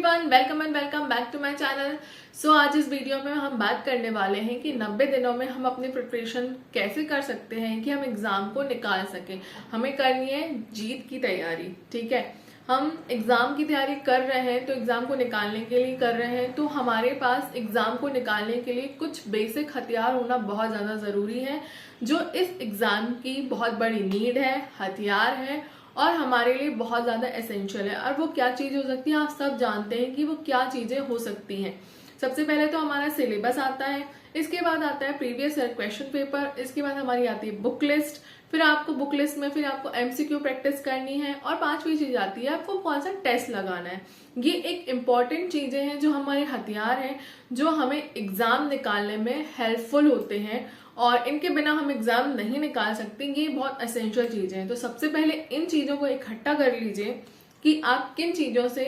Everyone, welcome and welcome back to my channel. So आज इस video में हम बात करने वाले हैं कि 90 दिनों में हम अपनी प्रिपरेशन कैसे कर सकते हैं कि हम एग्जाम को निकाल सकें। हमें करनी है जीत की तैयारी, ठीक है। हम एग्जाम की तैयारी कर रहे हैं तो एग्जाम को निकालने के लिए कर रहे हैं, तो हमारे पास एग्जाम को निकालने के लिए कुछ बेसिक हथियार होना बहुत ज्यादा जरूरी है, जो इस एग्जाम की बहुत बड़ी नीड है, हथियार है और हमारे लिए बहुत ज्यादा एसेंशियल है। और वो क्या चीज हो सकती है, आप सब जानते हैं कि वो क्या चीजें हो सकती हैं। सबसे पहले तो हमारा सिलेबस आता है, इसके बाद आता है प्रीवियस ईयर क्वेश्चन पेपर, इसके बाद हमारी आती है बुक लिस्ट, फिर आपको बुक लिस्ट में फिर आपको एमसीक्यू प्रैक्टिस करनी है और पांचवी चीज आती है आपको कौन सा टेस्ट लगाना है। ये एक इम्पॉर्टेंट चीजें हैं जो हमारे हथियार हैं, जो हमें एग्जाम निकालने में हेल्पफुल होते हैं और इनके बिना हम एग्जाम नहीं निकाल सकते। ये बहुत एसेंशियल चीजें हैं। तो सबसे पहले इन चीजों को इकट्ठा कर लीजिए कि आप किन चीजों से,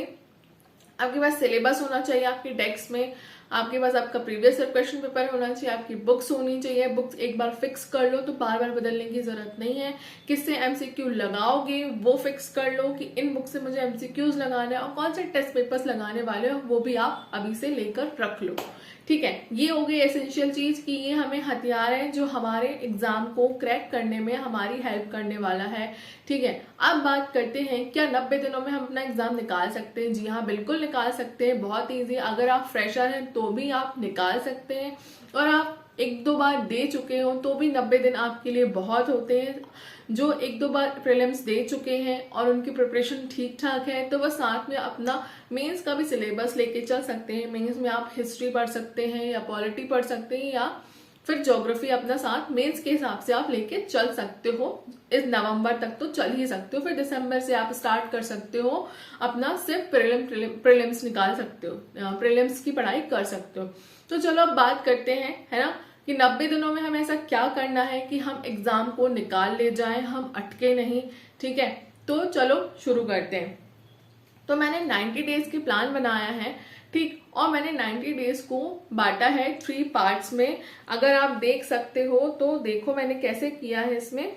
आपके पास सिलेबस होना चाहिए आपके डेस्क में, आपके पास आपका प्रीवियस ईयर क्वेश्चन पेपर होना चाहिए, आपकी बुक्स होनी चाहिए। बुक्स एक बार फिक्स कर लो तो बार बार बदलने की जरूरत नहीं है। किससे एमसीक्यू लगाओगे वो फिक्स कर लो कि इन बुक से मुझे एमसीक्यूज लगाने हैं और कौन से टेस्ट पेपर्स लगाने वाले हो वो भी आप अभी से लेकर रख लो, ठीक है। ये हो गई एसेंशियल चीज कि ये हमें हथियार है जो हमारे एग्जाम को क्रैक करने में हमारी हेल्प करने वाला है, ठीक है। अब बात करते हैं क्या 90 दिनों में हम अपना एग्जाम निकाल सकते हैं। जी हाँ, बिल्कुल निकाल सकते हैं, बहुत ईजी। अगर आप फ्रेशर हैं तो भी आप निकाल सकते हैं और आप एक दो बार दे चुके हो तो भी 90 दिन आपके लिए बहुत होते हैं। जो एक दो बार प्रीलिम्स दे चुके हैं और उनकी प्रिपरेशन ठीक ठाक है तो वह साथ में अपना मेंस का भी सिलेबस लेके चल सकते हैं। मेंस में आप हिस्ट्री पढ़ सकते हैं या पॉलिटी पढ़ सकते हैं या फिर ज्योग्राफी अपना साथ मेंस के हिसाब से आप लेके चल सकते हो। इस नवंबर तक तो चल ही सकते हो, फिर दिसंबर से आप स्टार्ट कर सकते हो अपना सिर्फ प्रीलिम्स निकाल सकते हो, प्रीलिम्स की पढ़ाई कर सकते हो। तो चलो अब बात करते हैं, है ना, कि 90 दिनों में हमें ऐसा क्या करना है कि हम एग्जाम को निकाल ले जाएं, हम अटके नहीं, ठीक है। तो चलो शुरू करते हैं। तो मैंने 90 डेज की प्लान बनाया है, ठीक, और मैंने 90 डेज को बांटा है 3 पार्ट्स में। अगर आप देख सकते हो तो देखो मैंने कैसे किया है इसमें,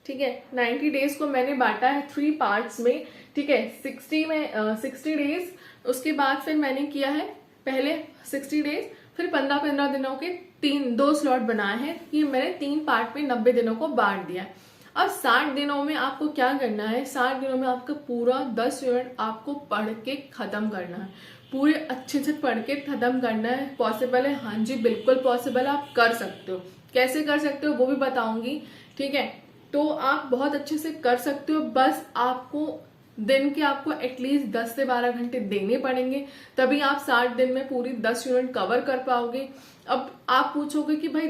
ठीक है। 90 डेज को मैंने बांटा है 3 पार्ट्स में, ठीक है। 60 डेज, उसके बाद फिर मैंने किया है पहले 60 डेज, फिर 15-15 दिनों के 2 स्लॉट बनाए हैं। ये मैंने 3 पार्ट में 90 दिनों को बांट दिया है। अब 60 दिनों में आपको क्या करना है, 60 दिनों में आपका पूरा 10 यूनिट आपको पढ़ के खत्म करना है, पूरे अच्छे से पढ़ के खत्म करना है। पॉसिबल है? हाँ जी, बिल्कुल पॉसिबल है, आप कर सकते हो। कैसे कर सकते हो वो भी बताऊंगी, ठीक है। तो आप बहुत अच्छे से कर सकते हो, बस आपको दिन के आपको एटलीस्ट 10 से 12 घंटे देने पड़ेंगे, तभी आप 60 दिन में पूरी 10 यूनिट कवर कर पाओगे। अब आप पूछोगे कि भाई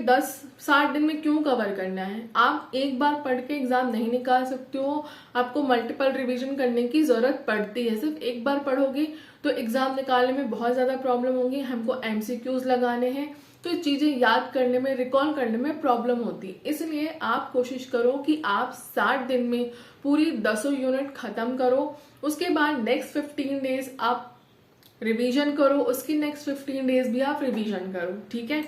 60 दिन में क्यों कवर करना है। आप एक बार पढ़ के एग्जाम नहीं निकाल सकते हो, आपको मल्टीपल रिवीजन करने की जरूरत पड़ती है। सिर्फ एक बार पढ़ोगे तो एग्जाम निकालने में बहुत ज्यादा प्रॉब्लम होगी, हमको एमसीक्यूज लगाने हैं तो चीजें याद करने में, रिकॉल करने में प्रॉब्लम होती है। इसलिए आप कोशिश करो कि आप 60 दिन में पूरी 10 यूनिट खत्म करो। उसके बाद नेक्स्ट 15 डेज आप रिवीजन करो, उसकी नेक्स्ट 15 डेज भी आप रिवीजन करो, ठीक है।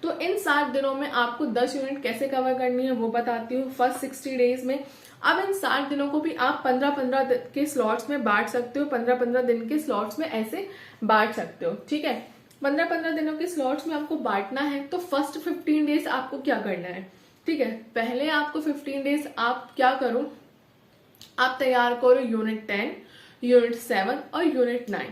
तो इन 60 दिनों में आपको 10 यूनिट कैसे कवर करनी है वो बताती हूँ फर्स्ट 60 डेज में। अब इन 60 दिनों को भी आप 15-15 के स्लॉट्स में बांट सकते हो, 15-15 दिन के स्लॉट्स में ऐसे बांट सकते हो, ठीक है। 15-15 दिनों के स्लॉट्स में आपको बांटना है। तो फर्स्ट 15 डेज आपको क्या करना है, ठीक है। पहले आपको 15 डेज आप क्या करो, आप तैयार करो यूनिट 10, यूनिट 7 और यूनिट 9।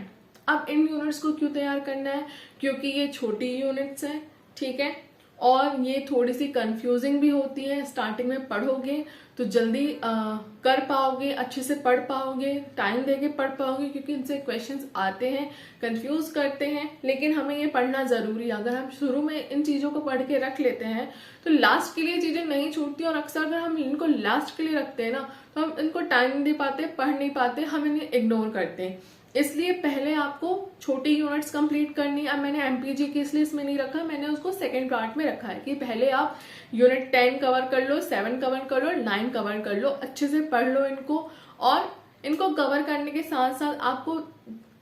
अब इन यूनिट्स को क्यों तैयार करना है, क्योंकि ये छोटी यूनिट्स हैं, ठीक है, और ये थोड़ी सी कंफ्यूजिंग भी होती है। स्टार्टिंग में पढ़ोगे तो जल्दी कर पाओगे, अच्छे से पढ़ पाओगे, टाइम देके पढ़ पाओगे, क्योंकि इनसे क्वेश्चंस आते हैं, कंफ्यूज करते हैं, लेकिन हमें ये पढ़ना जरूरी है। अगर हम शुरू में इन चीजों को पढ़ के रख लेते हैं तो लास्ट के लिए चीजें नहीं छूटती, और अक्सर अगर हम इनको लास्ट के लिए रखते हैं ना तो हम इनको टाइम नहीं दे पाते, पढ़ नहीं पाते, हम इन्हें इग्नोर करते हैं। इसलिए पहले आपको छोटी यूनिट्स कंप्लीट करनी है। अब मैंने एमपीजी की इसलिए इसमें नहीं रखा, मैंने उसको सेकंड पार्ट में रखा है कि पहले आप यूनिट 10 कवर कर लो, 7 कवर कर लो, 9 कवर कर लो, अच्छे से पढ़ लो इनको। और इनको कवर करने के साथ साथ आपको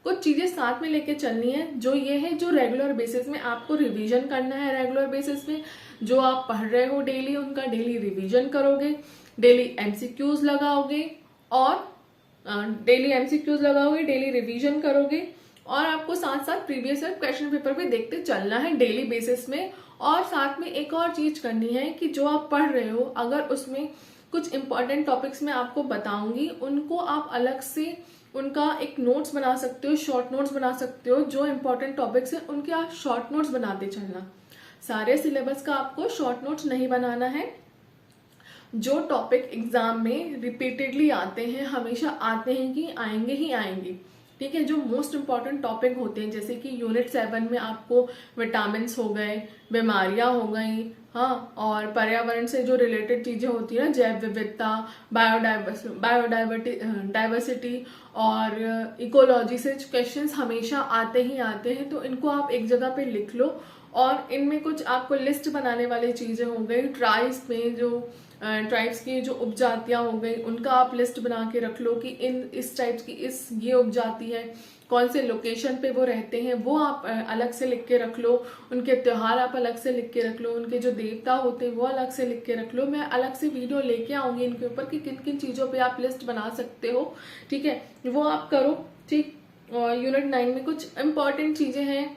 कुछ चीजें साथ में लेके चलनी है, जो ये है जो रेगुलर बेसिस में आपको रिवीजन करना है। रेगुलर बेसिस में जो आप पढ़ रहे हो डेली, उनका डेली रिवीजन करोगे, डेली एमसीक्यूज लगाओगे और डेली एमसीक्यूज लगाओगे, डेली रिवीजन करोगे और आपको साथ साथ प्रीवियस ईयर क्वेश्चन पेपर भी देखते चलना है डेली बेसिस में। और साथ में एक और चीज करनी है कि जो आप पढ़ रहे हो, अगर उसमें कुछ इंपॉर्टेंट टॉपिक्स मैं आपको बताऊंगी, उनको आप अलग से उनका एक नोट्स बना सकते हो, शॉर्ट नोट्स बना सकते हो। जो इंपॉर्टेंट टॉपिक्स हैं उनके आप शॉर्ट नोट्स बनाते चलना। सारे सिलेबस का आपको शॉर्ट नोट्स नहीं बनाना है। जो टॉपिक एग्जाम में रिपीटेडली आते हैं, हमेशा आते हैं कि आएंगे ही आएंगे, ठीक है, जो मोस्ट इंपॉर्टेंट टॉपिक होते हैं, जैसे कि यूनिट 7 में आपको विटामिन हो गए, बीमारियां हो गई, हाँ, और पर्यावरण से जो रिलेटेड चीजें होती है, जैव विविधता, बायोडाइवर्सिटी और इकोलॉजी से क्वेश्चंस हमेशा आते ही आते हैं। तो इनको आप एक जगह पे लिख लो और इनमें कुछ आपको लिस्ट बनाने वाली चीजें हो गई। ट्राइब्स में जो ट्राइब्स की जो उपजातियां हो गई, उनका आप लिस्ट बना के रख लो कि इस टाइप्स की ये उपजाति है, कौन से लोकेशन पे वो रहते हैं, वो आप अलग से लिख के रख लो। उनके त्योहार आप अलग से लिख के रख लो, उनके जो देवता होते हैं वो अलग से लिख के रख लो। मैं अलग से वीडियो लेके आऊंगी इनके ऊपर कि किन किन चीजों पे आप लिस्ट बना सकते हो, ठीक है, वो आप करो, ठीक। और यूनिट 9 में कुछ इंपॉर्टेंट चीजें हैं,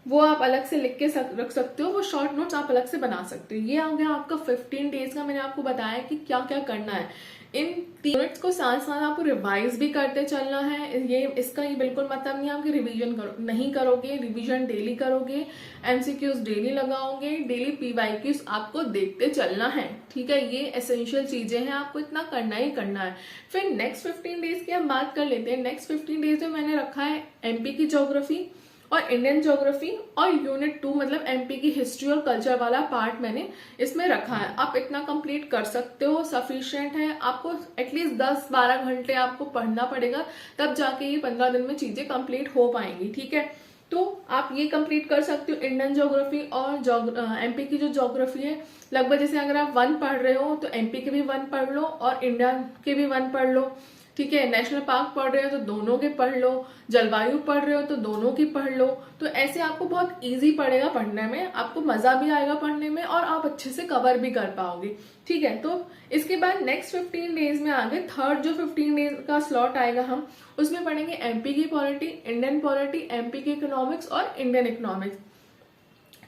वो आप अलग से लिख के रख सकते हो, वो शॉर्ट नोट्स आप अलग से बना सकते हो। ये आ गया आपका 15 डेज का। मैंने आपको बताया कि क्या क्या करना है। इन 3 यूनिट्स को साथ साथ आपको रिवाइज भी करते चलना है। ये बिल्कुल मतलब नहीं है आपकी रिवीजन नहीं करोगे, रिवीजन डेली करोगे, एमसीक्यूज डेली लगाओगे, डेली पीवाईक्यूज आपको देखते चलना है, ठीक है। ये एसेंशियल चीजें हैं, आपको इतना करना ही करना है। फिर नेक्स्ट 15 डेज की हम बात कर लेते हैं। नेक्स्ट 15 डेज में मैंने रखा है एमपी की ज्योग्राफी और इंडियन ज्योग्राफी और यूनिट 2 मतलब एमपी की हिस्ट्री और कल्चर वाला पार्ट मैंने इसमें रखा है। आप इतना कंप्लीट कर सकते हो, सफिशिएंट है। आपको एटलीस्ट 10-12 घंटे आपको पढ़ना पड़ेगा, तब जाके ये 15 दिन में चीजें कंप्लीट हो पाएंगी, ठीक है। तो आप ये कंप्लीट कर सकते हो इंडियन ज्योग्राफी और एमपी की जो ज्योग्राफी है। लगभग जैसे अगर आप 1 पढ़ रहे हो तो एमपी के भी 1 पढ़ लो और इंडिया के भी 1 पढ़ लो, ठीक है। नेशनल पार्क पढ़ रहे हो तो दोनों के पढ़ लो, जलवायु पढ़ रहे हो तो दोनों की पढ़ लो। तो ऐसे आपको बहुत इजी पड़ेगा पढ़ने में, आपको मजा भी आएगा पढ़ने में और आप अच्छे से कवर भी कर पाओगे, ठीक है। तो इसके बाद नेक्स्ट 15 डेज में आगे थर्ड जो 15 डेज का स्लॉट आएगा, हम उसमें पढ़ेंगे एमपी की पॉलिटी, इंडियन पॉलिटी, एमपी की इकोनॉमिक्स और इंडियन इकोनॉमिक्स,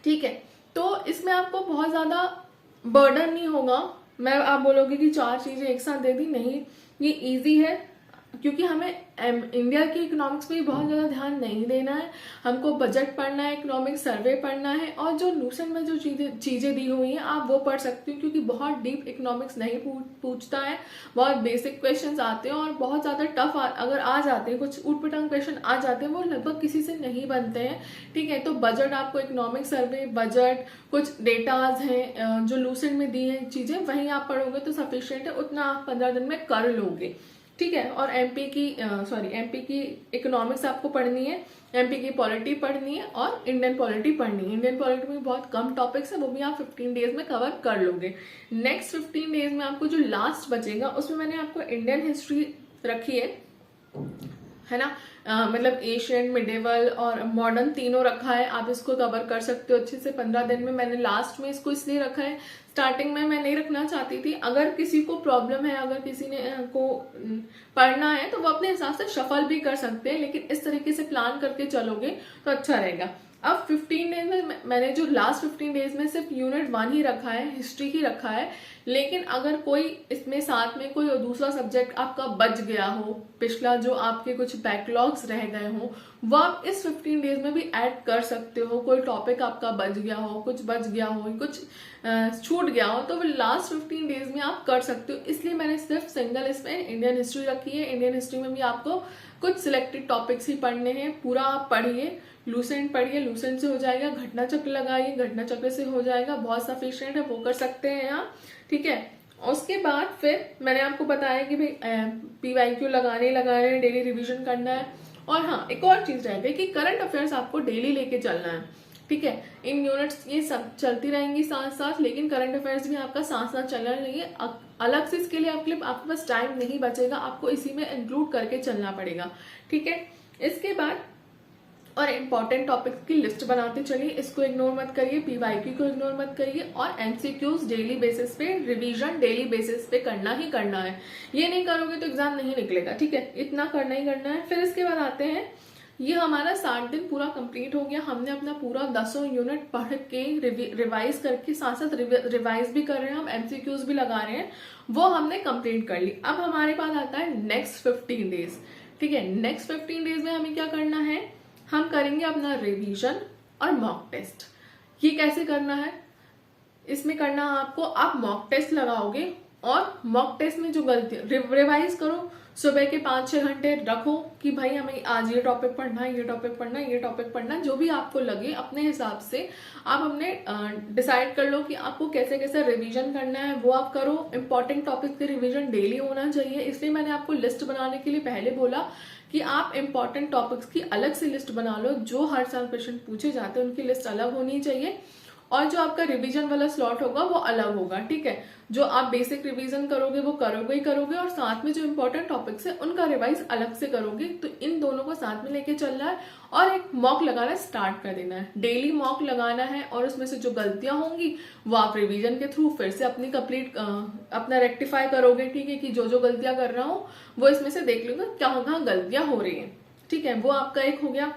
ठीक है। तो इसमें आपको बहुत ज्यादा बर्डन नहीं होगा। आप बोलोगे कि 4 चीजें एक साथ दे दी, नहीं, ये इजी है क्योंकि हमें इंडिया की इकोनॉमिक्स पे बहुत ज्यादा ध्यान नहीं देना है। हमको बजट पढ़ना है, इकोनॉमिक सर्वे पढ़ना है और जो लूसेंट में जो चीजें दी हुई हैं आप वो पढ़ सकते हो, क्योंकि बहुत डीप इकोनॉमिक्स नहीं पूछता है, बहुत बेसिक क्वेश्चंस आते हैं और बहुत ज्यादा टफ अगर आ जाते हैं, कुछ ऊटपटांग क्वेश्चन आ जाते हैं, वो लगभग किसी से नहीं बनते हैं, ठीक है। तो बजट आपको इकोनॉमिक सर्वे, बजट, कुछ डेटाज हैं जो लूसेंट में दी है चीजें, वहीं आप पढ़ोगे तो सफिशियंट है, उतना आप 15 दिन में कर लोगे, ठीक है। और एमपी की इकोनॉमिक्स आपको पढ़नी है, एमपी की पॉलिटी पढ़नी है और इंडियन पॉलिटी पढ़नी है। इंडियन पॉलिटी में बहुत कम टॉपिक्स है, वो भी आप 15 डेज में कवर कर लोगे। नेक्स्ट 15 डेज में आपको जो लास्ट बचेगा उसमें मैंने आपको इंडियन हिस्ट्री रखी है ना, मतलब एशियन, मिडेवल और मॉडर्न तीनों रखा है। आप इसको कवर कर सकते हो अच्छे से 15 दिन में। मैंने लास्ट में इसको इसलिए रखा है, स्टार्टिंग में मैं नहीं रखना चाहती थी। अगर किसी को प्रॉब्लम है, अगर किसी ने को पढ़ना है तो वो अपने हिसाब से शफल भी कर सकते हैं, लेकिन इस तरीके से प्लान करके चलोगे तो अच्छा रहेगा। अब 15 डेज में मैंने जो लास्ट 15 डेज में सिर्फ यूनिट 1 ही रखा है, हिस्ट्री ही रखा है। लेकिन अगर कोई इसमें साथ में कोई दूसरा सब्जेक्ट आपका बच गया हो, पिछला जो आपके कुछ बैकलॉग्स रह गए हो, वो आप इस 15 डेज में भी ऐड कर सकते हो। कोई टॉपिक आपका बच गया हो, कुछ बच गया हो, कुछ छूट गया हो, तो वो लास्ट 15 डेज में आप कर सकते हो। इसलिए मैंने सिर्फ सिंगल इसमें इंडियन हिस्ट्री रखी है। इंडियन हिस्ट्री में भी आपको कुछ सिलेक्टेड टॉपिक्स ही पढ़ने हैं, पूरा आप पढ़िए, लूसेंट पढ़िए, लूसेंट से हो जाएगा, घटना चक्र लगाइए, घटना चक्र से हो जाएगा, बहुत सफिशिएंट है, वो कर सकते हैं यहाँ, ठीक है। उसके बाद फिर मैंने आपको बताया कि भाई पीवाईक्यू लगाने डेली रिवीजन करना है। और हाँ, एक और चीज रहती है कि करंट अफेयर्स आपको डेली लेके चलना है, ठीक है। इन यूनिट्स ये सब चलती रहेंगी साथ साथ, लेकिन करंट अफेयर्स भी आपका साथ साथ चलना चाहिए। अलग से इसके लिए आपके पास टाइम नहीं बचेगा, आपको इसी में इंक्लूड करके चलना पड़ेगा, ठीक है। इसके बाद और इम्पॉर्टेंट टॉपिक्स की लिस्ट बनाते चलिए, इसको इग्नोर मत करिए, पीवाईक्यू को इग्नोर मत करिए, और एमसीक्यूज डेली बेसिस पे, रिवीजन डेली बेसिस पे करना ही करना है। ये नहीं करोगे तो एग्जाम नहीं निकलेगा, ठीक है, इतना करना ही करना है। फिर इसके बाद आते हैं, ये हमारा 60 दिन पूरा कंप्लीट हो गया, हमने अपना पूरा 10 यूनिट पढ़ के रिवाइज करके, साथ साथ रिवाइज भी कर रहे हैं हम, एमसीक्यूज भी लगा रहे हैं, वो हमने कंप्लीट कर ली। अब हमारे पास आता है नेक्स्ट 15 डेज, ठीक है। नेक्स्ट 15 डेज में हमें क्या करना है, हम करेंगे अपना रिवीजन और मॉक टेस्ट। ये कैसे करना है, इसमें करना आपको, आप मॉक टेस्ट लगाओगे और मॉक टेस्ट में जो गलती, रिवाइज करो, सुबह के 5-6 घंटे रखो कि भाई हमें आज ये टॉपिक पढ़ना है, ये टॉपिक पढ़ना है, ये टॉपिक पढ़ना है, जो भी आपको लगे अपने हिसाब से आप अपने डिसाइड कर लो कि आपको कैसे कैसे रिवीजन करना है, वो आप करो। इंपॉर्टेंट टॉपिक के रिवीजन डेली होना चाहिए, इसलिए मैंने आपको लिस्ट बनाने के लिए पहले बोला कि आप इंपॉर्टेंट टॉपिक्स की अलग से लिस्ट बना लो, जो हर साल क्वेश्चन पूछे जाते हैं उनकी लिस्ट अलग होनी चाहिए, और जो आपका रिवीजन वाला स्लॉट होगा वो अलग होगा, ठीक है। जो आप बेसिक रिवीजन करोगे वो करोगे ही करोगे, और साथ में जो इंपॉर्टेंट टॉपिक्स है उनका रिवाइज अलग से करोगे। तो इन दोनों को साथ में लेके चलना है और एक मॉक लगाना स्टार्ट कर देना है, डेली मॉक लगाना है, और उसमें से जो गलतियां होंगी वो आप रिवीजन के थ्रू फिर से अपनी अपना रेक्टिफाई करोगे, ठीक है, कि जो जो गलतियां कर रहा हूँ वो इसमें से देख लूंगा कहाँ गलतियां हो रही है, ठीक है। वो आपका एक हो गया।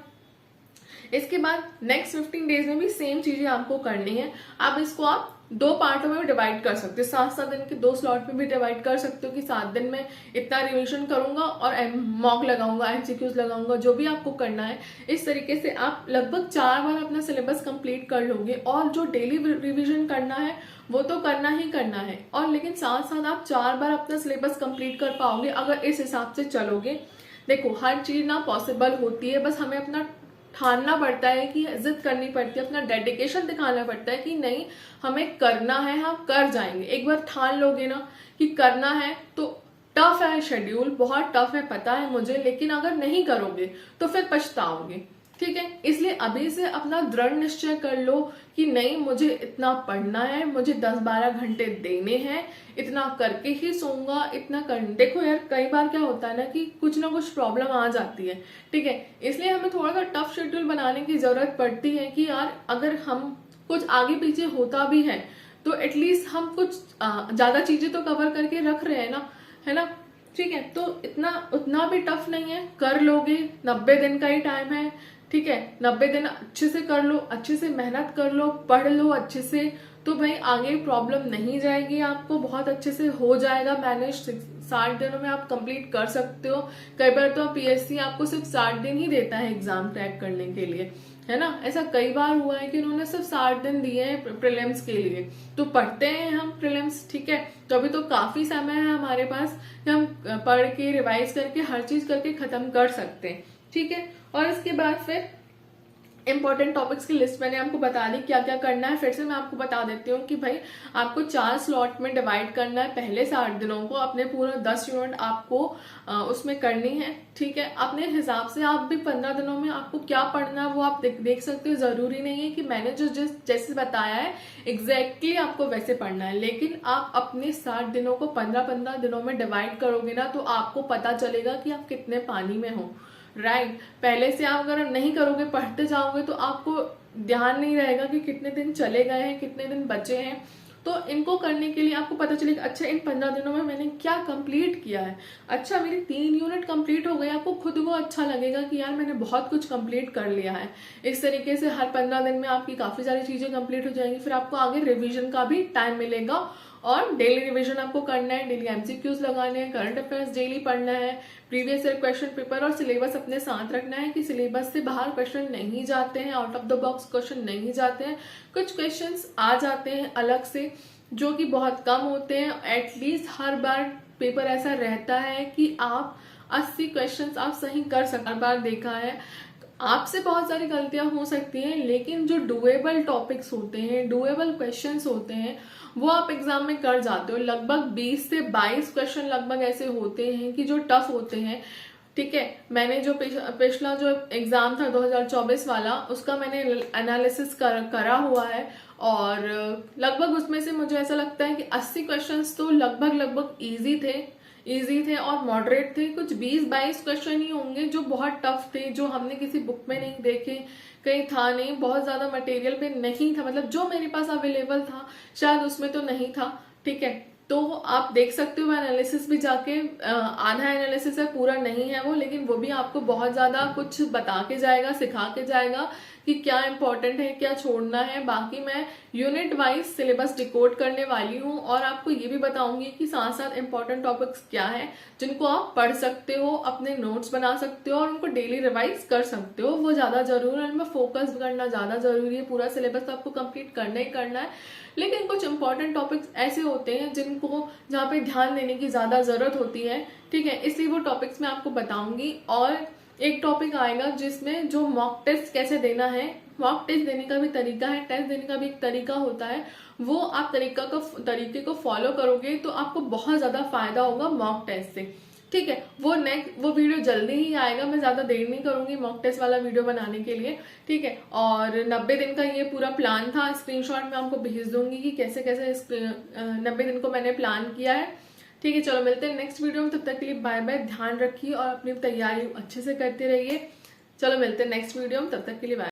इसके बाद नेक्स्ट 15 डेज में भी सेम चीजें आपको करनी है। अब इसको आप 2 पार्टों में डिवाइड कर सकते हो, 7-7 दिन के 2 स्लॉट में भी डिवाइड कर सकते हो कि 7 दिन में इतना रिवीजन करूंगा और मॉक लगाऊंगा, एमसीक्यूज लगाऊंगा, जो भी आपको करना है। इस तरीके से आप लगभग 4 बार अपना सिलेबस कंप्लीट कर लोगे, और जो डेली रिवीजन करना है वो तो करना ही करना है, और लेकिन साथ साथ आप 4 बार अपना सिलेबस कंप्लीट कर पाओगे अगर इस हिसाब से चलोगे। देखो, हर चीज ना पॉसिबल होती है, बस हमें अपना ठानना पड़ता है, कि जिद करनी पड़ती है, अपना डेडिकेशन दिखाना पड़ता है कि नहीं हमें करना है, हम कर जाएंगे। एक बार ठान लोगे ना कि करना है, तो टफ है, शेड्यूल बहुत टफ है, पता है मुझे, लेकिन अगर नहीं करोगे तो फिर पछताओगे, ठीक है। इसलिए अभी से अपना दृढ़ निश्चय कर लो कि नहीं, मुझे इतना पढ़ना है, मुझे 10-12 घंटे देने हैं, इतना करके ही सोऊंगा, इतना कर। देखो यार, कई बार क्या होता है ना कि कुछ ना कुछ प्रॉब्लम आ जाती है, ठीक है, इसलिए हमें थोड़ा सा टफ शेड्यूल बनाने की जरूरत पड़ती है कि यार अगर हम कुछ आगे पीछे होता भी है तो एटलीस्ट हम कुछ ज्यादा चीजें तो कवर करके रख रहे हैं ना, है ना, ठीक है। तो उतना भी टफ नहीं है, कर लोगे, 90 दिन का ही टाइम है, ठीक है। 90 दिन अच्छे से कर लो, अच्छे से मेहनत कर लो, पढ़ लो अच्छे से, तो भाई आगे प्रॉब्लम नहीं जाएगी, आपको बहुत अच्छे से हो जाएगा मैनेज। 60 दिनों में आप कंप्लीट कर सकते हो। कई बार तो पीएससी आपको सिर्फ 60 दिन ही देता है एग्जाम क्रैक करने के लिए, है ना। ऐसा कई बार हुआ है कि उन्होंने सिर्फ 60 दिन दिए हैं प्रीलिम्स के लिए। तो पढ़ते हैं हम प्रीलिम्स, ठीक है, तो अभी तो काफी समय है हमारे पास कि हम पढ़ के रिवाइज करके हर चीज करके खत्म कर सकते हैं, ठीक है। और इसके बाद फिर इंपॉर्टेंट टॉपिक्स की लिस्ट मैंने आपको बता दी क्या क्या करना है। फिर से मैं आपको बता देती हूँ कि भाई आपको 4 स्लॉट में डिवाइड करना है। पहले 60 दिनों को अपने पूरा 10 यूनिट आपको उसमें करनी है, ठीक है। अपने हिसाब से आप भी 15 दिनों में आपको क्या पढ़ना है वो आप देख सकते हो। जरूरी नहीं है कि मैंने जो जैसे बताया है एग्जैक्टली आपको वैसे पढ़ना है, लेकिन आप अपने 60 दिनों को 15-15 दिनों में डिवाइड करोगे ना तो आपको पता चलेगा कि आप कितने पानी में हो, राइट। पहले से आप अगर नहीं करोगे, पढ़ते जाओगे, तो आपको ध्यान नहीं रहेगा कि कितने दिन चले गए हैं, कितने दिन बचे हैं। तो इनको करने के लिए आपको पता चलेगा, अच्छा इन 15 दिनों में मैंने क्या कंप्लीट किया है, अच्छा मेरी 3 यूनिट कंप्लीट हो गए। आपको खुद को अच्छा लगेगा कि यार मैंने बहुत कुछ कंप्लीट कर लिया है। इस तरीके से हर 15 दिन में आपकी काफी सारी चीजें कंप्लीट हो जाएंगी। फिर आपको आगे रिवीजन का भी टाइम मिलेगा, और डेली रिवीजन आपको करना है, डेली एमसीक्यूज लगाने हैं, करंट अफेयर्स डेली पढ़ना है, प्रीवियस ईयर क्वेश्चन पेपर और सिलेबस अपने साथ रखना है कि सिलेबस से बाहर क्वेश्चन नहीं जाते हैं, out of the box question नहीं जाते हैं। कुछ क्वेश्चंस आ जाते हैं अलग से जो कि बहुत कम होते हैं। एटलीस्ट हर बार पेपर ऐसा रहता है कि आप 80 क्वेश्चंस आप सही कर सकते। हर बार देखा है आपसे बहुत सारी गलतियां हो सकती हैं, लेकिन जो डुएबल टॉपिक्स होते हैं, डुएबल क्वेश्चंस होते हैं, वो आप एग्जाम में कर जाते हो। लगभग 20 से 22 क्वेश्चन लगभग ऐसे होते हैं कि जो टफ होते हैं, ठीक है। मैंने जो पिछला जो एग्जाम था 2024 वाला, उसका मैंने एनालिसिस करा हुआ है, और लगभग उसमें से मुझे ऐसा लगता है कि 80 क्वेश्चंस तो लगभग इजी थे, इजी थे और मॉडरेट थे। कुछ 20-22 क्वेश्चन ही होंगे जो बहुत टफ थे, जो हमने किसी बुक में नहीं देखे, कहीं था नहीं, बहुत ज्यादा मटेरियल पे नहीं था, मतलब जो मेरे पास अवेलेबल था शायद उसमें तो नहीं था। ठीक है, तो आप देख सकते हो एनालिसिस भी जाके, आधा एनालिसिस है, पूरा नहीं है वो, लेकिन वो भी आपको बहुत ज्यादा कुछ बता के जाएगा, सिखा के जाएगा कि क्या इंपॉर्टेंट है, क्या छोड़ना है। बाकी मैं यूनिट वाइज सिलेबस डिकोड करने वाली हूँ और आपको ये भी बताऊंगी कि साथ साथ इंपॉर्टेंट टॉपिक्स क्या है जिनको आप पढ़ सकते हो, अपने नोट्स बना सकते हो और उनको डेली रिवाइज कर सकते हो। वो ज्यादा जरूरी है, उनमें फोकस करना ज्यादा जरूरी है। पूरा सिलेबस तो आपको कंप्लीट करना ही करना है, लेकिन कुछ इंपॉर्टेंट टॉपिक्स ऐसे होते हैं जिनको जहाँ पे ध्यान देने की ज्यादा जरूरत होती है। ठीक है, इसलिए वो टॉपिक्स मैं आपको बताऊंगी। और एक टॉपिक आएगा जिसमें जो मॉक टेस्ट कैसे देना है, मॉक टेस्ट देने का भी तरीका है, टेस्ट देने का भी एक तरीका होता है, वो आप तरीके को फॉलो करोगे तो आपको बहुत ज्यादा फायदा होगा मॉक टेस्ट से। ठीक है, वो वीडियो जल्दी ही आएगा, मैं ज्यादा देर नहीं करूंगी मॉक टेस्ट वाला वीडियो बनाने के लिए। ठीक है, और 90 दिन का ये पूरा प्लान था, स्क्रीनशॉट में आपको भेज दूंगी कि कैसे कैसे 90 दिन को मैंने प्लान किया है। ठीक है, चलो मिलते हैं नेक्स्ट वीडियो में, तब तक के लिए बाय बाय, ध्यान रखिए और अपनी तैयारी अच्छे से करते रहिए। चलो मिलते हैं नेक्स्ट वीडियो में, तब तक के लिए बाय।